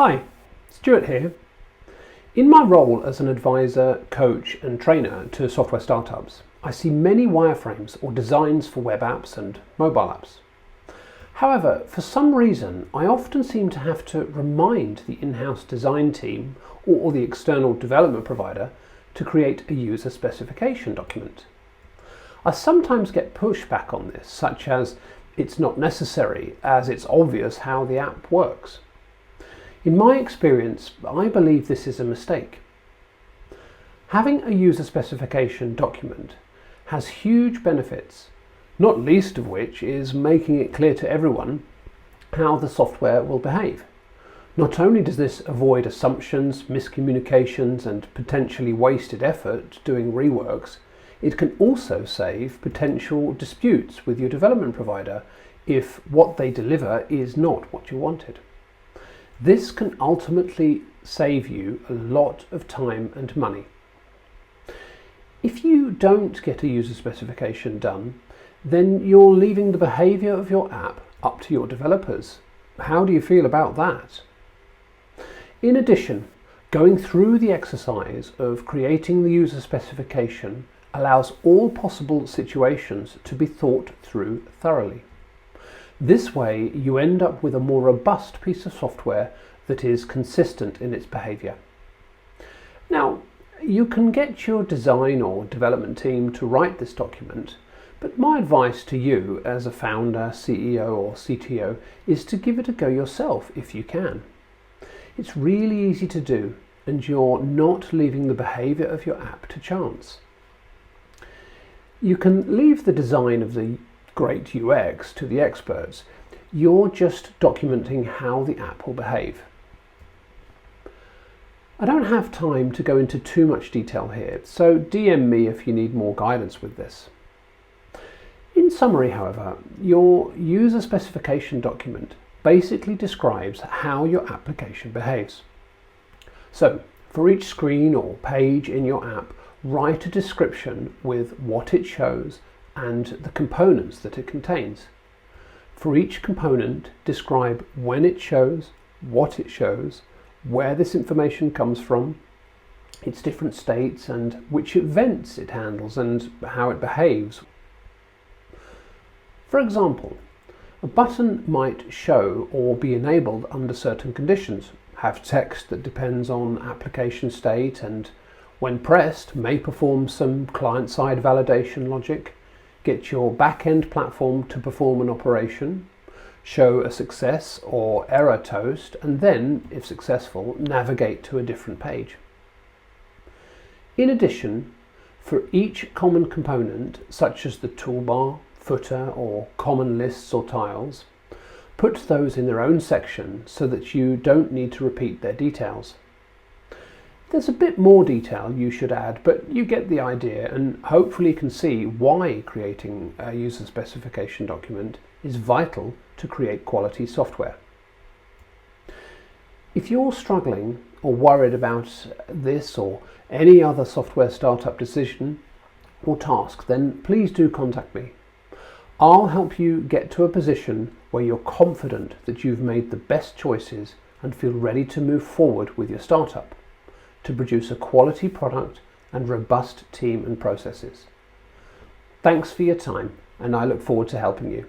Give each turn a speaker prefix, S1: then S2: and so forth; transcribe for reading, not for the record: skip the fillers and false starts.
S1: Hi, Stuart here. In my role as an advisor, coach and trainer to software startups, I see many wireframes or designs for web apps and mobile apps. However, for some reason, I often seem to have to remind the in-house design team or the external development provider to create a user specification document. I sometimes get pushback on this, such as it's not necessary as it's obvious how the app works. In my experience, I believe this is a mistake. Having a user specification document has huge benefits, not least of which is making it clear to everyone how the software will behave. Not only does this avoid assumptions, miscommunications and potentially wasted effort doing reworks, it can also save potential disputes with your development provider if what they deliver is not what you wanted. This can ultimately save you a lot of time and money. If you don't get a user specification done, then you're leaving the behavior of your app up to your developers. How do you feel about that? In addition, going through the exercise of creating the user specification allows all possible situations to be thought through thoroughly. This way, you end up with a more robust piece of software that is consistent in its behavior. Now, you can get your design or development team to write this document, but my advice to you as a founder, CEO or CTO is to give it a go yourself if you can. It's really easy to do, and you're not leaving the behavior of your app to chance. You can leave the design of the great UX to the experts. You're just documenting how the app will behave. I don't have time to go into too much detail here, so DM me if you need more guidance with this. In summary, however, your user specification document basically describes how your application behaves. So, for each screen or page in your app, write a description with what it shows and the components that it contains. For each component, describe when it shows, what it shows, where this information comes from, its different states and which events it handles and how it behaves. For example, a button might show or be enabled under certain conditions, have text that depends on application state and when pressed may perform some client-side validation logic, get your back-end platform to perform an operation, show a success or error toast, and then, if successful, navigate to a different page. In addition, for each common component, such as the toolbar, footer, or common lists or tiles, put those in their own section so that you don't need to repeat their details. There's a bit more detail you should add, but you get the idea and hopefully can see why creating a user specification document is vital to create quality software. If you're struggling or worried about this or any other software startup decision or task, then please do contact me. I'll help you get to a position where you're confident that you've made the best choices and feel ready to move forward with your startup to produce a quality product and robust team and processes. Thanks for your time, and I look forward to helping you.